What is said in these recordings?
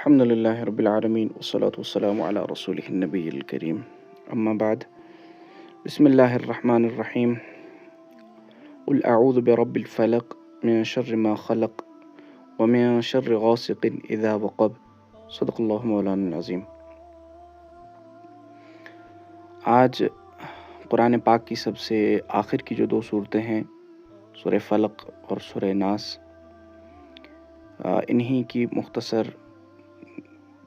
الحمد لله رب العالمين والصلاة والسلام على رسوله النبي الكريم أما بعد بسم الله الرحمن الرحيم قل أعوذ برب الفلق من شر ما خلق ومن شر غاسق إذا وقب صدق اللہ مولانا العظیم۔ آج قرآن پاک کی سب سے آخر کی جو دو صورتیں ہیں سورہ فلق اور سورہ ناس، انہی کی مختصر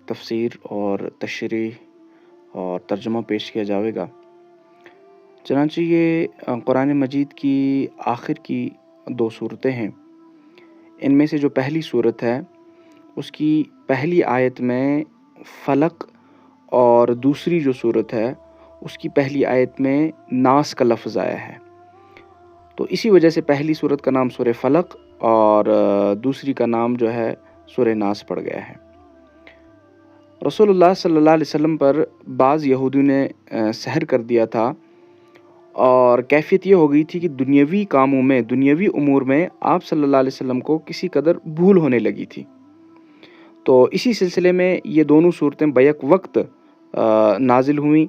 تفسیر اور تشریح اور ترجمہ پیش کیا جاوے گا۔ چنانچہ یہ قرآن مجید کی آخر کی دو صورتیں ہیں۔ ان میں سے جو پہلی صورت ہے اس کی پہلی آیت میں فلق اور دوسری جو صورت ہے اس کی پہلی آیت میں ناس کا لفظ آیا ہے، تو اسی وجہ سے پہلی صورت کا نام سورہ فلق اور دوسری کا نام جو ہے سورہ ناس پڑ گیا ہے۔ رسول اللہ صلی اللہ علیہ وسلم پر بعض یہودیوں نے سحر کر دیا تھا، اور کیفیت یہ ہو گئی تھی کہ دنیاوی کاموں میں، دنیاوی امور میں آپ صلی اللہ علیہ وسلم کو کسی قدر بھول ہونے لگی تھی۔ تو اسی سلسلے میں یہ دونوں صورتیں بیک وقت نازل ہوئیں۔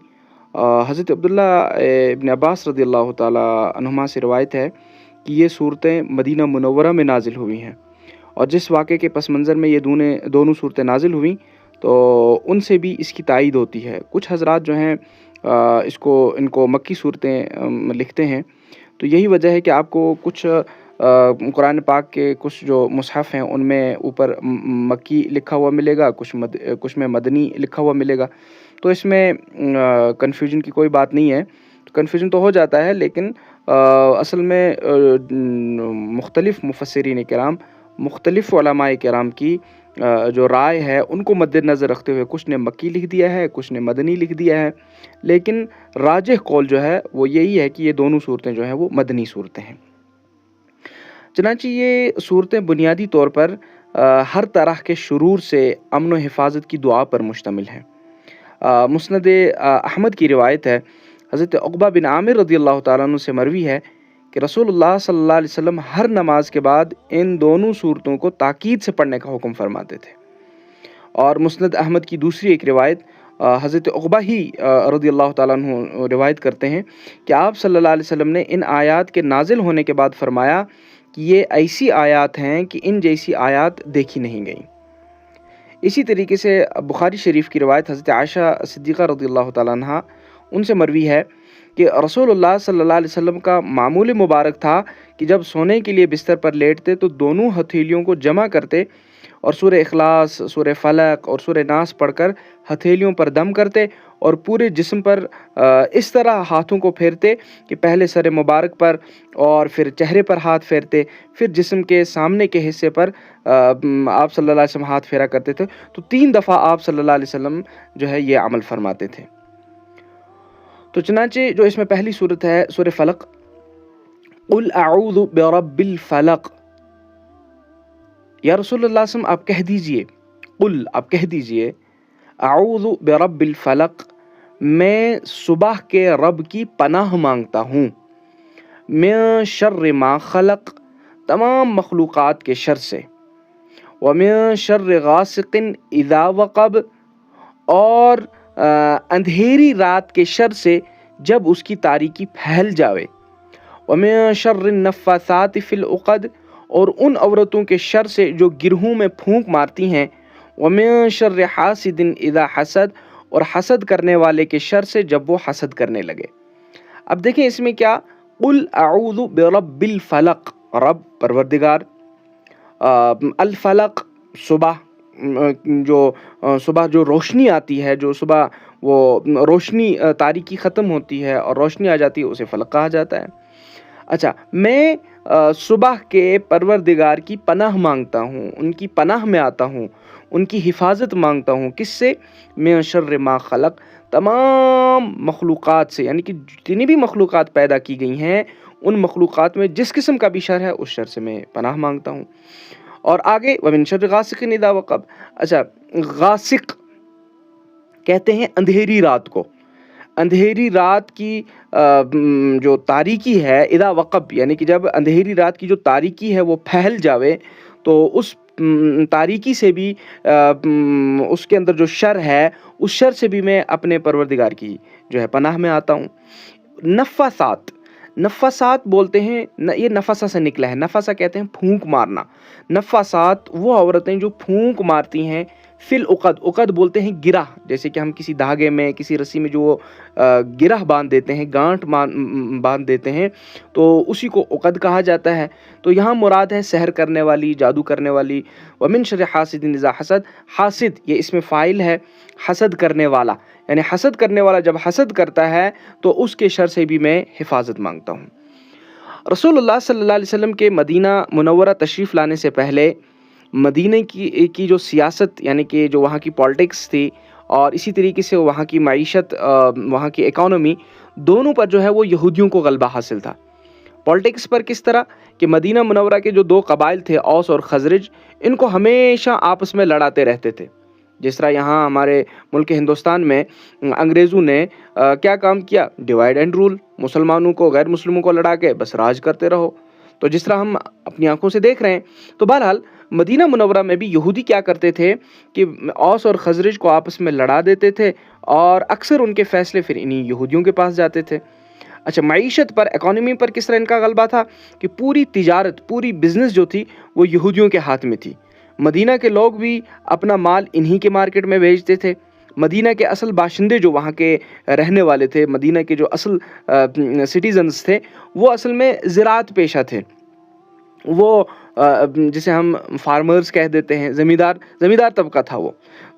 حضرت عبداللہ ابن عباس رضی اللہ تعالی عنہما سے روایت ہے کہ یہ صورتیں مدینہ منورہ میں نازل ہوئی ہیں، اور جس واقعے کے پس منظر میں یہ دونوں صورتیں نازل ہوئیں تو ان سے بھی اس کی تائید ہوتی ہے۔ کچھ حضرات جو ہیں ان کو مکی صورتیں لکھتے ہیں، تو یہی وجہ ہے کہ آپ کو کچھ قرآن پاک کے کچھ جو مصحف ہیں ان میں اوپر مکی لکھا ہوا ملے گا، کچھ میں مدنی لکھا ہوا ملے گا، تو اس میں کنفیوژن کی کوئی بات نہیں ہے۔ کنفیوژن تو ہو جاتا ہے، لیکن اصل میں مختلف مفسرین کرام، مختلف علماء کرام کی جو رائے ہے ان کو مد نظر رکھتے ہوئے کچھ نے مکی لکھ دیا ہے، کچھ نے مدنی لکھ دیا ہے، لیکن راجح قول جو ہے وہ یہی ہے کہ یہ دونوں صورتیں جو ہیں وہ مدنی صورتیں ہیں۔ چنانچہ یہ صورتیں بنیادی طور پر ہر طرح کے شرور سے امن و حفاظت کی دعا پر مشتمل ہیں۔ مسند احمد کی روایت ہے، حضرت عقبہ بن عامر رضی اللہ تعالیٰ عنہ سے مروی ہے کہ رسول اللہ صلی اللہ علیہ وسلم ہر نماز کے بعد ان دونوں صورتوں کو تاکید سے پڑھنے کا حکم فرماتے تھے۔ اور مسند احمد کی دوسری ایک روایت حضرت عقبہ ہی رضی اللہ تعالیٰ عنہ روایت کرتے ہیں کہ آپ صلی اللہ علیہ وسلم نے ان آیات کے نازل ہونے کے بعد فرمایا کہ یہ ایسی آیات ہیں کہ ان جیسی آیات دیکھی نہیں گئیں۔ اسی طریقے سے بخاری شریف کی روایت حضرت عائشہ صدیقہ رضی اللہ تعالیٰ عنہ ان سے مروی ہے کہ رسول اللہ صلی اللہ علیہ وسلم کا معمول مبارک تھا کہ جب سونے کے لیے بستر پر لیٹتے تو دونوں ہتھیلیوں کو جمع کرتے اور سورہ اخلاص، سورہ فلق اور سورہ ناس پڑھ کر ہتھیلیوں پر دم کرتے، اور پورے جسم پر اس طرح ہاتھوں کو پھیرتے کہ پہلے سر مبارک پر اور پھر چہرے پر ہاتھ پھیرتے، پھر جسم کے سامنے کے حصے پر آپ صلی اللہ علیہ وسلم ہاتھ پھیرا کرتے تھے، تو 3 دفعہ آپ صلی اللہ علیہ وسلم جو ہے یہ عمل فرماتے تھے۔ تو چنانچہ جو اس میں پہلی صورت ہے سورہ فلق، قل اعوذ برب الفلق، یا رسول اللہ صلی اللہ علیہ وسلم آپ کہہ دیجئے، قل آپ کہہ دیجئے، اعوذ برب الفلق، میں صبح کے رب کی پناہ مانگتا ہوں، من شر ما خلق، تمام مخلوقات کے شر سے، ومن شر غاسق اذا وقب، اور اندھیری رات کے شر سے جب اس کی تاریکی پھیل جاوے، ومن شر النفاثات فی العقد، اور ان عورتوں کے شر سے جو گرہوں میں پھونک مارتی ہیں، ومن شر حاسد اذا حسد، اور حسد کرنے والے کے شر سے جب وہ حسد کرنے لگے۔ اب دیکھیں اس میں کیا، قل اعوذ برب الفلق، رب پروردگار، الفلق صبح، صبح جو روشنی آتی ہے، جو صبح وہ روشنی تاریکی ختم ہوتی ہے اور روشنی آ جاتی ہے، اسے فلق کہا جاتا ہے۔ اچھا، میں صبح کے پروردگار کی پناہ مانگتا ہوں، ان کی پناہ میں آتا ہوں، ان کی حفاظت مانگتا ہوں، کس سے؟ من شر ما خلق، تمام مخلوقات سے، یعنی کہ جتنی بھی مخلوقات پیدا کی گئی ہیں ان مخلوقات میں جس قسم کا بھی شر ہے اس شر سے میں پناہ مانگتا ہوں۔ اور آگے ومن شر غاسق اذا وقب، اچھا غاسق کہتے ہیں اندھیری رات کو، اندھیری رات کی جو تاریکی ہے، اذا وقب یعنی کہ جب اندھیری رات کی جو تاریکی ہے وہ پھیل جاوے، تو اس تاریکی سے بھی اس کے اندر جو شر ہے اس شر سے بھی میں اپنے پروردگار کی جو ہے پناہ میں آتا ہوں۔ نفاسات بولتے ہیں، یہ نفاسہ سے نکلا ہے، نفاسہ کہتے ہیں پھونک مارنا۔ نفاسات وہ عورتیں جو پھونک مارتی ہیں فی العقد، عقد بولتے ہیں گرہ، جیسے کہ ہم کسی دھاگے میں کسی رسی میں جو گرہ باندھ دیتے ہیں، گانٹھ باندھ دیتے ہیں، تو اسی کو عقد کہا جاتا ہے۔ تو یہاں مراد ہے سحر کرنے والی، جادو کرنے والی۔ ومن شر حاسد اذا حسد، حاسد یہ اس میں فاعل ہے، حسد کرنے والا، یعنی حسد کرنے والا جب حسد کرتا ہے تو اس کے شر سے بھی میں حفاظت مانگتا ہوں۔ رسول اللہ صلی اللہ علیہ وسلم کے مدینہ منورہ تشریف لانے سے پہلے مدینہ کی جو سیاست، یعنی کہ جو وہاں کی پالیٹکس تھی، اور اسی طریقے سے وہاں کی معیشت، وہاں کی اکانومی، دونوں پر جو ہے وہ یہودیوں کو غلبہ حاصل تھا۔ پالیٹکس پر کس طرح کہ مدینہ منورہ کے جو دو قبائل تھے، اوس اور خزرج، ان کو ہمیشہ آپس میں لڑاتے رہتے تھے۔ جس طرح یہاں ہمارے ملک ہندوستان میں انگریزوں نے کیا کام کیا، ڈیوائڈ اینڈ رول، مسلمانوں کو غیر مسلموں کو لڑا کے بس راج کرتے رہو۔ تو جس طرح ہم اپنی آنکھوں سے دیکھ رہے ہیں، تو بہرحال مدینہ منورہ میں بھی یہودی کیا کرتے تھے کہ اوس اور خزرج کو آپس میں لڑا دیتے تھے، اور اکثر ان کے فیصلے پھر انہی یہودیوں کے پاس جاتے تھے۔ اچھا، معیشت پر، اکانومی پر کس طرح ان کا غلبہ تھا کہ پوری تجارت، پوری بزنس جو تھی وہ یہودیوں کے ہاتھ میں تھی۔ مدینہ کے لوگ بھی اپنا مال انہی کے مارکیٹ میں بھیجتے تھے۔ مدینہ کے اصل باشندے جو وہاں کے رہنے والے تھے، مدینہ کے جو اصل سٹیزنز تھے، وہ اصل میں زراعت پیشہ تھے، وہ جسے ہم فارمرز کہہ دیتے ہیں، زمیندار طبقہ تھا وہ۔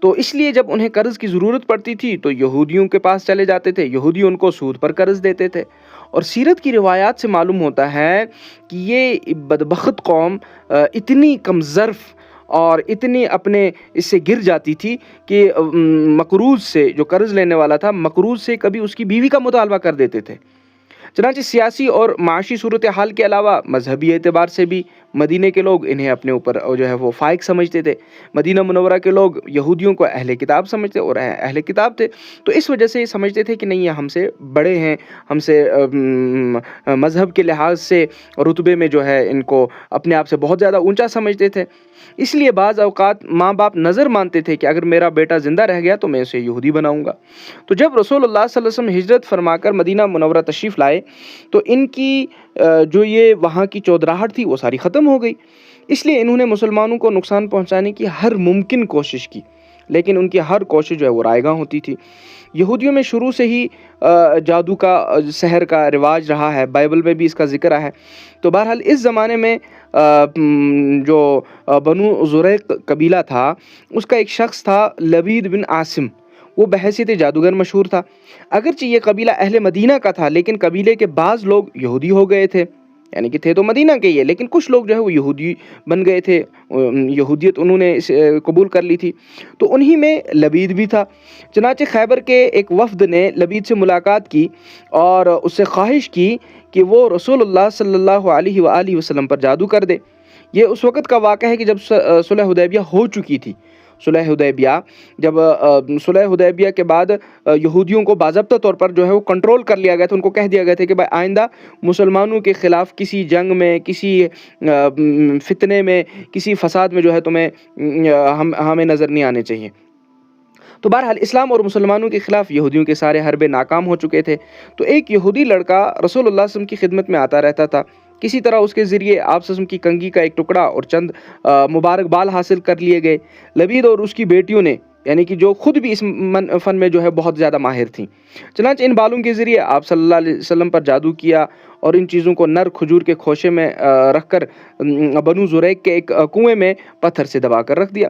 تو اس لیے جب انہیں قرض کی ضرورت پڑتی تھی تو یہودیوں کے پاس چلے جاتے تھے، یہودی ان کو سود پر قرض دیتے تھے۔ اور سیرت کی روایات سے معلوم ہوتا ہے کہ یہ بدبخت قوم اتنی کم ظرف اور اتنی اپنے اس سے گر جاتی تھی کہ مقروض سے، جو قرض لینے والا تھا، مقروض سے کبھی اس کی بیوی کا مطالبہ کر دیتے تھے۔ چنانچہ سیاسی اور معاشی صورتحال کے علاوہ مذہبی اعتبار سے بھی مدینہ کے لوگ انہیں اپنے اوپر جو ہے وہ فائق سمجھتے تھے۔ مدینہ منورہ کے لوگ یہودیوں کو اہل کتاب سمجھتے، اور اہل کتاب تھے، تو اس وجہ سے یہ سمجھتے تھے کہ نہیں، یہ ہم سے بڑے ہیں، ہم سے مذہب کے لحاظ سے رتبے میں جو ہے ان کو اپنے آپ سے بہت زیادہ اونچا سمجھتے تھے۔ اس لیے بعض اوقات ماں باپ نظر مانتے تھے کہ اگر میرا بیٹا زندہ رہ گیا تو میں اسے یہودی بناؤں گا۔ تو جب رسول اللہ صلی اللہ علیہ وسلم ہجرت فرما کر مدینہ منورہ تشریف لائے تو ان کی جو یہ وہاں کی چودراہٹ تھی وہ ساری ختم ہو گئی۔ اس لیے انہوں نے مسلمانوں کو نقصان پہنچانے کی ہر ممکن کوشش کی، لیکن ان کی ہر کوشش جو ہے وہ رائے گاں ہوتی تھی۔ یہودیوں میں شروع سے ہی جادو کا، سحر کا رواج رہا ہے، بائبل میں بھی اس کا ذکر ہے۔ تو بہرحال اس زمانے میں جو بنو زریق قبیلہ تھا، اس کا ایک شخص تھا لبید بن عاصم، وہ بحیثیت جادوگر مشہور تھا۔ اگرچہ یہ قبیلہ اہل مدینہ کا تھا، لیکن قبیلے کے بعض لوگ یہودی ہو گئے تھے، یعنی کہ تھے تو مدینہ کے ہی، لیکن کچھ لوگ جو ہے وہ یہودی بن گئے تھے، یہودیت انہوں نے قبول کر لی تھی، تو انہی میں لبید بھی تھا۔ چنانچہ خیبر کے ایک وفد نے لبید سے ملاقات کی اور اس سے خواہش کی کہ وہ رسول اللہ صلی اللہ علیہ وآلہ وسلم پر جادو کر دے۔ یہ اس وقت کا واقعہ ہے کہ جب صلح حدیبیہ ہو چکی تھی۔ صلح حدیبیہ کے بعد یہودیوں کو باضابطہ طور پر جو ہے وہ کنٹرول کر لیا گیا تھا، ان کو کہہ دیا گیا تھا کہ بھائی آئندہ مسلمانوں کے خلاف کسی جنگ میں، کسی فتنے میں، کسی فساد میں جو ہے تمہیں ہمیں نظر نہیں آنے چاہیے۔ تو بہرحال اسلام اور مسلمانوں کے خلاف یہودیوں کے سارے حربے ناکام ہو چکے تھے۔ تو ایک یہودی لڑکا رسول اللہ صلی اللہ علیہ وسلم کی خدمت میں آتا رہتا تھا، کسی طرح اس کے ذریعے آپ صلی اللہ علیہ وسلم کی کنگھی کا ایک ٹکڑا اور چند مبارک بال حاصل کر لیے گئے۔ لبید اور اس کی بیٹیوں نے، یعنی کہ جو خود بھی اس فن میں جو ہے بہت زیادہ ماہر تھیں، چنانچہ ان بالوں کے ذریعے آپ صلی اللہ علیہ وسلم پر جادو کیا اور ان چیزوں کو نر کھجور کے خوشے میں رکھ کر بنو زریق کے ایک کنویں میں پتھر سے دبا کر رکھ دیا۔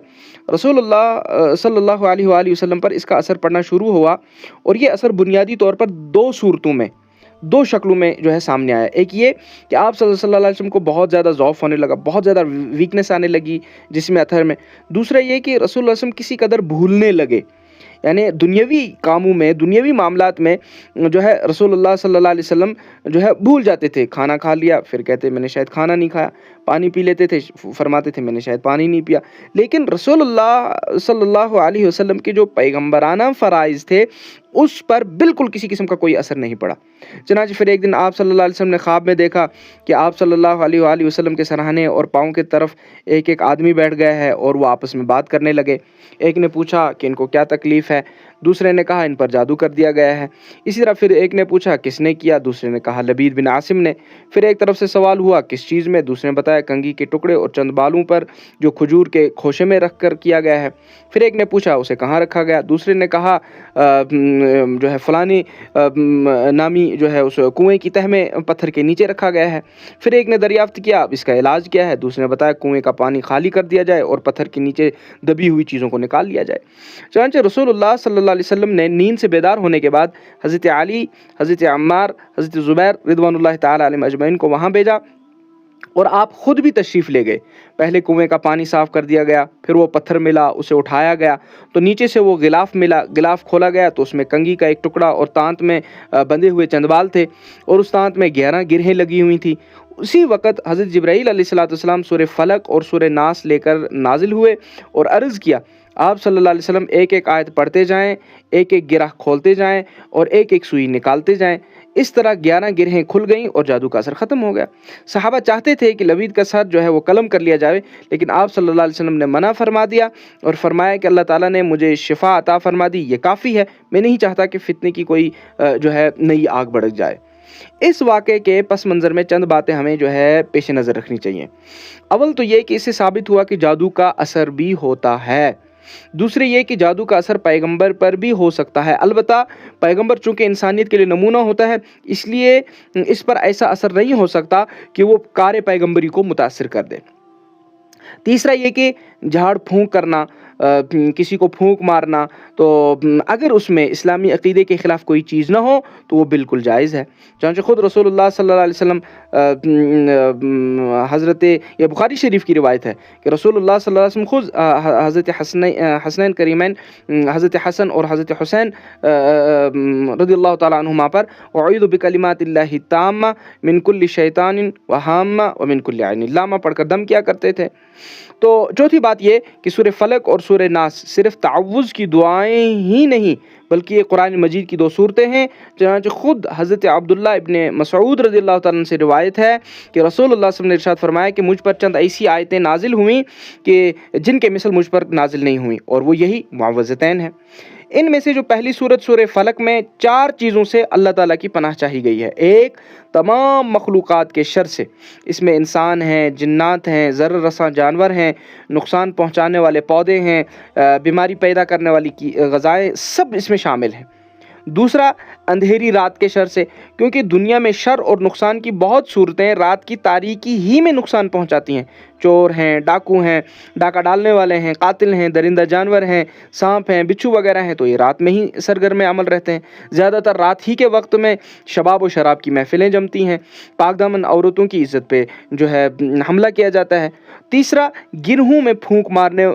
رسول اللہ صلی اللہ علیہ وآلہ وسلم پر اس کا اثر پڑنا شروع ہوا، اور یہ اثر بنیادی طور پر دو صورتوں میں، دو شکلوں میں جو ہے سامنے آیا۔ ایک یہ کہ آپ صلی اللہ علیہ وسلم کو بہت زیادہ ضعف ہونے لگا، بہت زیادہ ویکنس آنے لگی جسم اطہر میں۔ دوسرا یہ کہ رسول اللہ صلی اللہ علیہ وسلم کسی قدر بھولنے لگے، یعنی دنیاوی کاموں میں، دنیاوی معاملات میں جو ہے رسول اللہ صلی اللہ علیہ وسلم جو ہے بھول جاتے تھے۔ کھانا کھا لیا، پھر کہتے میں نے شاید کھانا نہیں کھایا، پانی پی لیتے تھے، فرماتے تھے میں نے شاید پانی نہیں پیا. لیکن رسول اللہ صلی اللہ علیہ وسلم کے جو پیغمبرانہ فرائض تھے اس پر بالکل کسی قسم کا کوئی اثر نہیں پڑا. چنانچہ پھر ایک دن آپ صلی اللہ علیہ وسلم نے خواب میں دیکھا کہ آپ صلی اللہ علیہ وآلہ وسلم کے سرہانے اور پاؤں کی طرف ایک ایک آدمی بیٹھ گیا ہے اور وہ آپس میں بات کرنے لگے. ایک نے پوچھا کہ ان کو کیا تکلیف ہے، دوسرے نے کہا ان پر جادو کر دیا گیا ہے. اسی طرح پھر ایک نے پوچھا کس نے کیا، دوسرے نے کہا لبید بن عاصم نے. پھر ایک طرف سے سوال ہوا کس چیز میں، دوسرے نے بتایا کنگھی کے ٹکڑے اور چند بالوں پر جو کھجور کے خوشے میں رکھ کر کیا گیا ہے. پھر ایک نے پوچھا اسے کہاں رکھا گیا، دوسرے نے کہا جو ہے فلانی نامی جو ہے اس کنویں کی تہ میں پتھر کے نیچے رکھا گیا ہے. پھر ایک نے دریافت کیا اس کا علاج کیا ہے، دوسرے نے بتایا کنویں کا پانی خالی کر دیا جائے اور پتھر کے نیچے دبی ہوئی چیزوں کو نکال لیا جائے. چنانچہ رسول اللہ صلی اللہ علیہ وسلم نے نیند سے بیدار ہونے کے بعد حضرت علی، حضرت عمار، حضرت زبیر رضوان اللہ تعالی علیہم اجمعین کو وہاں بھیجا اور آپ خود بھی تشریف لے گئے. پہلے کنویں کا پانی صاف کر دیا گیا، پھر وہ پتھر ملا، اسے اٹھایا گیا تو نیچے سے وہ غلاف ملا، غلاف کھولا گیا تو اس میں کنگھی کا ایک ٹکڑا اور تانت میں بندھے ہوئے چند بال تھے اور اس تانت میں 11 گرہیں لگی ہوئی تھیں. اسی وقت حضرت جبرائیل علیہ السلام سورہ فلق اور سورہ ناس لے کر نازل ہوئے اور عرض کیا آپ صلی اللہ علیہ وسلم ایک ایک آیت پڑھتے جائیں، ایک ایک گرہ کھولتے جائیں اور ایک ایک سوئی نکالتے جائیں. اس طرح 11 گرہیں کھل گئیں اور جادو کا اثر ختم ہو گیا. صحابہ چاہتے تھے کہ لبید کا سر جو ہے وہ قلم کر لیا جائے، لیکن آپ صلی اللہ علیہ وسلم نے منع فرما دیا اور فرمایا کہ اللہ تعالیٰ نے مجھے شفا عطا فرما دی، یہ کافی ہے، میں نہیں چاہتا کہ فتنے کی کوئی جو ہے نئی آگ بھڑک جائے. اس واقعے کے پس منظر میں چند باتیں ہمیں جو ہے پیش نظر رکھنی چاہیے. اول تو یہ کہ اس سے ثابت ہوا کہ جادو کا اثر بھی ہوتا ہے. دوسرے یہ کہ جادو کا اثر پیغمبر پر بھی ہو سکتا ہے، البتہ پیغمبر چونکہ انسانیت کے لیے نمونہ ہوتا ہے اس لیے اس پر ایسا اثر نہیں ہو سکتا کہ وہ کار پیغمبری کو متاثر کر دے. تیسرا یہ کہ جھاڑ پھونک کرنا، کسی کو پھونک مارنا، تو اگر اس میں اسلامی عقیدے کے خلاف کوئی چیز نہ ہو تو وہ بالکل جائز ہے. چنانچہ خود رسول اللہ صلی اللہ علیہ وسلم حضرت یہ بخاری شریف کی روایت ہے کہ رسول اللہ صلی اللہ علیہ وسلم خود حضرت حسنین کریمین حضرت حسن اور حضرت حسین رضی اللہ تعالیٰ عنہما پر اعوذ بکلمات اللہ التامہ من کل شیطان وہامہ ومن کل عین لامہ پڑھ کر دم کیا کرتے تھے. تو چوتھی بات یہ کہ سورہ فلق اور سورہ ناس صرف تعوذ کی دعائیں ہی نہیں بلکہ یہ قرآن مجید کی 2 صورتیں ہیں. چنانچہ خود حضرت عبداللہ ابن مسعود رضی اللہ تعالیٰ عنہ سے روایت ہے کہ رسول اللہ صلی اللہ علیہ وسلم نے ارشاد فرمایا کہ مجھ پر چند ایسی آیتیں نازل ہوئیں کہ جن کے مثل مجھ پر نازل نہیں ہوئیں، اور وہ یہی معوذتین ہیں. ان میں سے جو پہلی صورت سورہ فلق میں 4 چیزوں سے اللہ تعالیٰ کی پناہ چاہی گئی ہے. ایک، تمام مخلوقات کے شر سے، اس میں انسان ہیں، جنات ہیں، ضرر رساں جانور ہیں، نقصان پہنچانے والے پودے ہیں، بیماری پیدا کرنے والی غذائیں، سب اس میں شامل ہیں. دوسرا، اندھیری رات کے شر سے، کیونکہ دنیا میں شر اور نقصان کی بہت صورتیں رات کی تاریکی ہی میں نقصان پہنچاتی ہیں. چور ہیں، ڈاکو ہیں، ڈاکہ ڈالنے والے ہیں، قاتل ہیں، درندہ جانور ہیں، سانپ ہیں، بچھو وغیرہ ہیں، تو یہ رات میں ہی سرگرم عمل رہتے ہیں. زیادہ تر رات ہی کے وقت میں شباب و شراب کی محفلیں جمتی ہیں، پاک دامن عورتوں کی عزت پہ جو ہے حملہ کیا جاتا ہے. تیسرا، گرہوں میں پھونک مارنے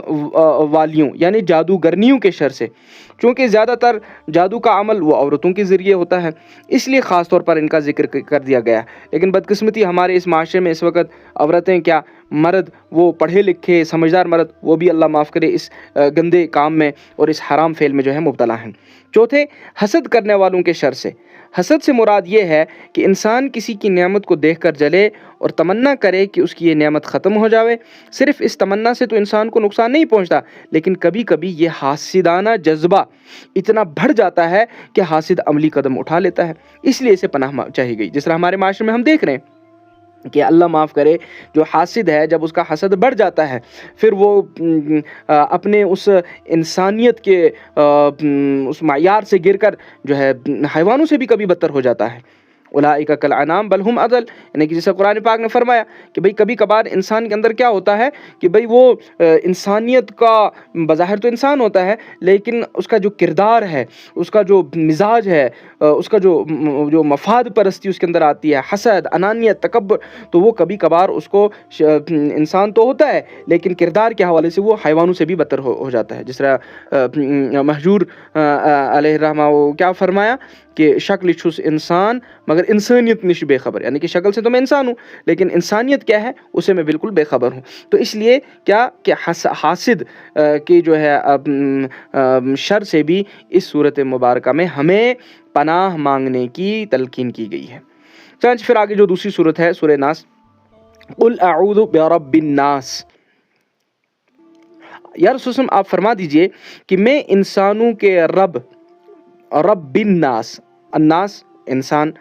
والیوں یعنی جادوگرنیوں کے شر سے، چونکہ زیادہ تر جادو کا عمل وہ عورتوں کے ذریعے ہوتا ہے، اس لیے خاص طور پر ان کا ذکر کر دیا گیا. لیکن بدقسمتی ہمارے اس معاشرے میں اس وقت عورتیں کیا، مرد وہ پڑھے لکھے سمجھدار مرد وہ بھی اللہ معاف کرے اس گندے کام میں اور اس حرام فعل میں جو ہے مبتلا ہیں. چوتھے، حسد کرنے والوں کے شر سے. حسد سے مراد یہ ہے کہ انسان کسی کی نعمت کو دیکھ کر جلے اور تمنا کرے کہ اس کی یہ نعمت ختم ہو جاوے. صرف اس تمنا سے تو انسان کو نقصان نہیں پہنچتا، لیکن کبھی کبھی یہ حاسدانہ جذبہ اتنا بڑھ جاتا ہے کہ حاسد عملی قدم اٹھا لیتا ہے. اس لیے اسے پناہ چاہیے گئی. جس طرح ہمارے معاشرے میں ہم دیکھ رہے ہیں کہ اللہ معاف کرے جو حاسد ہے، جب اس کا حسد بڑھ جاتا ہے پھر وہ اپنے اس انسانیت کے اس معیار سے گر کر جو ہے حیوانوں سے بھی کبھی بدتر ہو جاتا ہے. اولئک کالانعام بل هم اضل، یعنی کہ جیسے قرآن پاک نے فرمایا کہ بھئی کبھی کبھار انسان کے اندر کیا ہوتا ہے کہ بھئی وہ انسانیت کا بظاہر تو انسان ہوتا ہے لیکن اس کا جو کردار ہے، اس کا جو مزاج ہے، اس کا جو مفاد پرستی اس کے اندر آتی ہے، حسد، انانیت، تکبر، تو وہ کبھی کبھار اس کو انسان تو ہوتا ہے لیکن کردار کے حوالے سے وہ حیوانوں سے بھی بدتر ہو جاتا ہے. جس طرح مہجور علیہ الرحمہ وہ کیا فرمایا کہ شکل چھس انسان مگر مگر انسانیت نش بے خبر، یعنی کہ شکل سے تو میں انسان ہوں لیکن انسانیت کیا ہے اسے میں بالکل بے خبر ہوں۔ تو اس لیے کیا کہ حاسد کی جو ہے شر سے بھی اس صورت مبارکہ میں ہمیں پناہ مانگنے کی تلقین کی گئی ہے۔ چنانچہ پھر آگے جو دوسری صورت ہے سورہ ناس، قل اعوذ برب الناس، یا رسول اللہ آپ فرما دیجئے کہ میں انسانوں کے رب الناس، الناس انسان،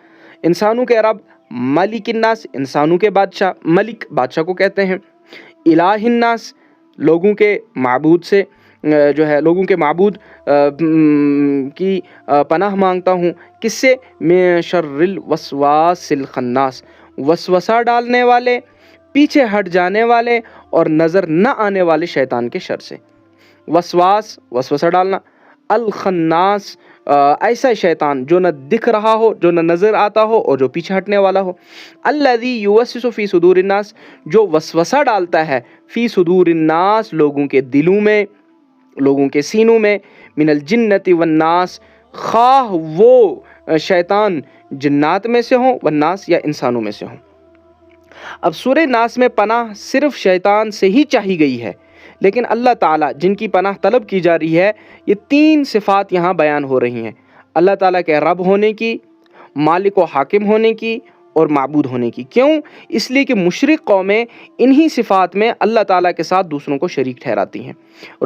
انسانوں کے رب، ملک الناس انسانوں کے بادشاہ، ملک بادشاہ کو کہتے ہیں، الہ الناس لوگوں کے معبود سے جو ہے لوگوں کے معبود کی پناہ مانگتا ہوں، کس سے؟ من شر الوسواس الخناس، وسوسہ ڈالنے والے، پیچھے ہٹ جانے والے اور نظر نہ آنے والے شیطان کے شر سے۔ وسواس وسوسہ ڈالنا، الخناس ایسا شیطان جو نہ دکھ رہا ہو، جو نہ نظر آتا ہو اور جو پیچھے ہٹنے والا ہو، الذی یوسوس فی صدور الناس جو وسوسہ ڈالتا ہے فی صدور الناس لوگوں کے دلوں میں، لوگوں کے سینوں میں، من الجنۃ والناس خواہ وہ شیطان جنات میں سے ہوں والناس یا انسانوں میں سے ہوں۔ اب سورہ ناس میں پناہ صرف شیطان سے ہی چاہی گئی ہے، لیکن اللہ تعالیٰ جن کی پناہ طلب کی جا رہی ہے یہ تین صفات یہاں بیان ہو رہی ہیں، اللہ تعالیٰ کے رب ہونے کی، مالک و حاکم ہونے کی اور معبود ہونے کی۔ کیوں؟ اس لیے کہ مشرک قومیں انہی صفات میں اللہ تعالیٰ کے ساتھ دوسروں کو شریک ٹھہراتی ہیں،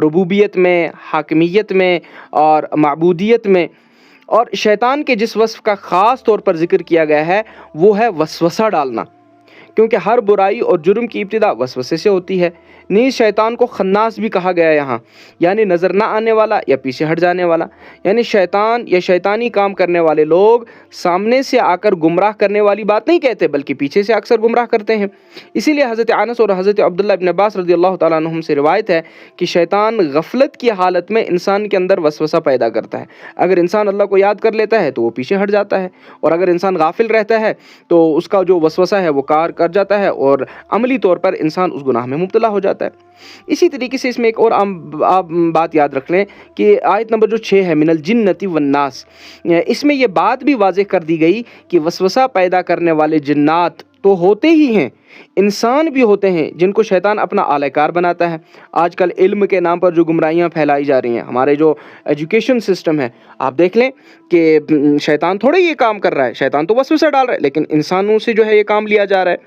ربوبیت میں، حاکمیت میں اور معبودیت میں۔ اور شیطان کے جس وصف کا خاص طور پر ذکر کیا گیا ہے وہ ہے وسوسہ ڈالنا، کیونکہ ہر برائی اور جرم کی ابتدا وسوسے سے ہوتی ہے۔ نیز شیطان کو خناس بھی کہا گیا یہاں، یعنی نظر نہ آنے والا یا پیچھے ہٹ جانے والا، یعنی شیطان یا شیطانی کام کرنے والے لوگ سامنے سے آ کر گمراہ کرنے والی بات نہیں کہتے بلکہ پیچھے سے اکثر گمراہ کرتے ہیں۔ اسی لیے حضرت انس اور حضرت عبداللہ ابن عباس رضی اللہ تعالیٰ عنہم سے روایت ہے کہ شیطان غفلت کی حالت میں انسان کے اندر وسوسہ پیدا کرتا ہے، اگر انسان اللہ کو یاد کر لیتا ہے تو وہ پیچھے ہٹ جاتا ہے، اور اگر انسان غافل رہتا ہے تو اس کا جو وسوسہ ہے وہ کار کر جاتا ہے اور عملی طور پر انسان اس گناہ میں مبتلا ہو جاتا ہے۔ اسی طریقے سے اس میں ایک اور آپ بات یاد رکھ لیں کہ آیت نمبر جو 6 ہے من الجنۃ والناس، اس میں یہ بات بھی واضح کر دی گئی کہ وسوسہ پیدا کرنے والے جنات تو ہوتے ہی ہیں، انسان بھی ہوتے ہیں جن کو شیطان اپنا آلہ کار بناتا ہے۔ آج کل علم کے نام پر جو گمراہیاں پھیلائی جا رہی ہیں، ہمارے جو ایجوکیشن سسٹم ہے، آپ دیکھ لیں کہ شیطان تھوڑے یہ کام کر رہا ہے، شیطان تو وسوسہ ڈال رہا ہے لیکن انسانوں سے جو ہے یہ کام لیا جا رہا ہے۔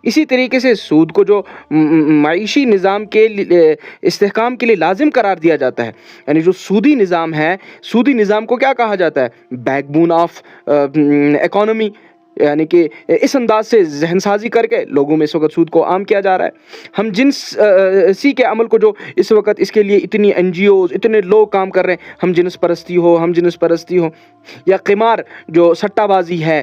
اسی طریقے سے سود کو جو معاشی نظام کے استحکام کے لیے لازم قرار دیا جاتا ہے، یعنی جو سودی نظام ہے، سودی نظام کو کیا کہا جاتا ہے؟ بیک بون آف اکانومی، یعنی کہ اس انداز سے ذہن سازی کر کے لوگوں میں اس وقت سود کو عام کیا جا رہا ہے۔ ہم جنسی کے عمل کو جو اس وقت اس کے لیے اتنی NGOs اتنے لوگ کام کر رہے ہیں، ہم جنس پرستی ہو یا قمار جو سٹہ بازی ہے،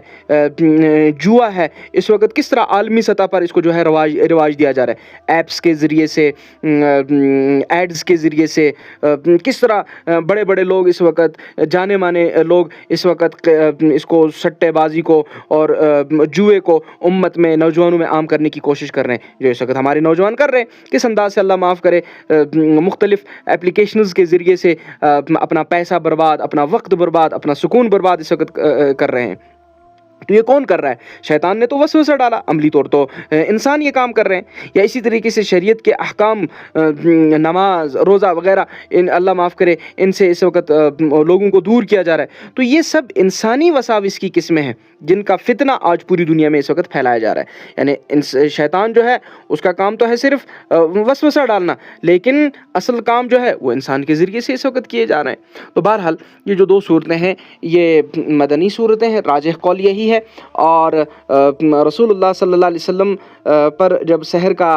جوا ہے، اس وقت کس طرح عالمی سطح پر اس کو جو ہے رواج دیا جا رہا ہے، ایپس کے ذریعے سے، ایڈز کے ذریعے سے، کس طرح بڑے بڑے لوگ اس وقت، جانے مانے لوگ اس وقت اس کو سٹے بازی کو اور جوئے کو امت میں، نوجوانوں میں عام کرنے کی کوشش کر رہے ہیں، جو اس وقت ہمارے نوجوان کر رہے ہیں۔ کس انداز سے اللہ معاف کرے مختلف اپلیکیشنز کے ذریعے سے اپنا پیسہ برباد، اپنا وقت برباد، اپنا سکون برباد اس وقت کر رہے ہیں۔ تو یہ کون کر رہا ہے؟ شیطان نے تو وسوسہ ڈالا، عملی طور تو انسان یہ کام کر رہے ہیں۔ یا اسی طریقے سے شریعت کے احکام، نماز، روزہ وغیرہ، ان اللہ معاف کرے ان سے اس وقت لوگوں کو دور کیا جا رہا ہے۔ تو یہ سب انسانی وساوس کی قسمیں ہیں جن کا فتنہ آج پوری دنیا میں اس وقت پھیلایا جا رہا ہے۔ یعنی شیطان جو ہے اس کا کام تو ہے صرف وسوسہ ڈالنا، لیکن اصل کام جو ہے وہ انسان کے ذریعے سے اس وقت کیے جا رہے ہیں۔ تو بہرحال یہ جو دو صورتیں ہیں یہ مدنی صورتیں ہیں، راجح قول یہی ہے، اور رسول اللہ صلی اللہ علیہ وسلم پر جب سحر کا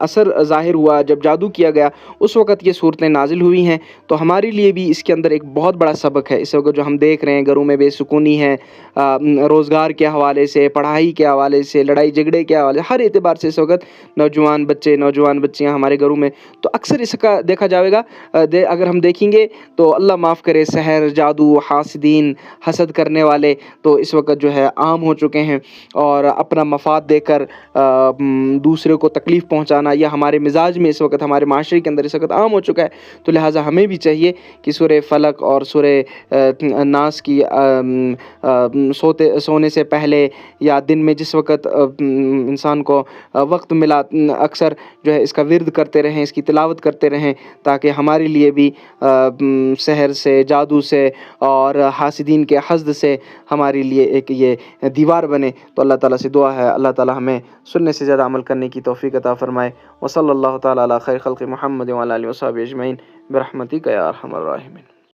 اثر ظاہر ہوا، جب جادو کیا گیا، اس وقت یہ صورتیں نازل ہوئی ہیں۔ تو ہمارے لیے بھی اس کے اندر ایک بہت بڑا سبق ہے۔ اس وقت جو ہم دیکھ رہے ہیں گھروں میں بے سکونی ہے، روزگار کے حوالے سے، پڑھائی کے حوالے سے، لڑائی جھگڑے کے حوالے سے، ہر اعتبار سے اس وقت نوجوان بچے، نوجوان بچیاں ہمارے گھروں میں، تو اکثر اس کا دیکھا جائے گا، اگر ہم دیکھیں گے تو اللہ معاف کرے سحر، جادو، حاسدین، حسد کرنے والے تو اس وقت جو جو ہے عام ہو چکے ہیں، اور اپنا مفاد دے کر دوسرے کو تکلیف پہنچانا یہ ہمارے مزاج میں اس وقت، ہمارے معاشرے کے اندر اس وقت عام ہو چکا ہے۔ تو لہٰذا ہمیں بھی چاہیے کہ سورہ فلق اور سورہ ناس کی سونے سے پہلے یا دن میں جس وقت انسان کو وقت ملا، اکثر جو ہے اس کا ورد کرتے رہیں، اس کی تلاوت کرتے رہیں، تاکہ ہمارے لیے بھی سحر سے، جادو سے اور حاسدین کے حسد سے ہمارے لیے ایک یہ دیوار بنے۔ تو اللہ تعالیٰ سے دعا ہے اللہ تعالیٰ ہمیں سننے سے زیادہ عمل کرنے کی توفیق عطا فرمائے۔ وصلی اللہ تعالیٰ علی خیر خلق محمد وعلی آلہ وصحبہ اجمعین برحمتک یا ارحم الراحمین۔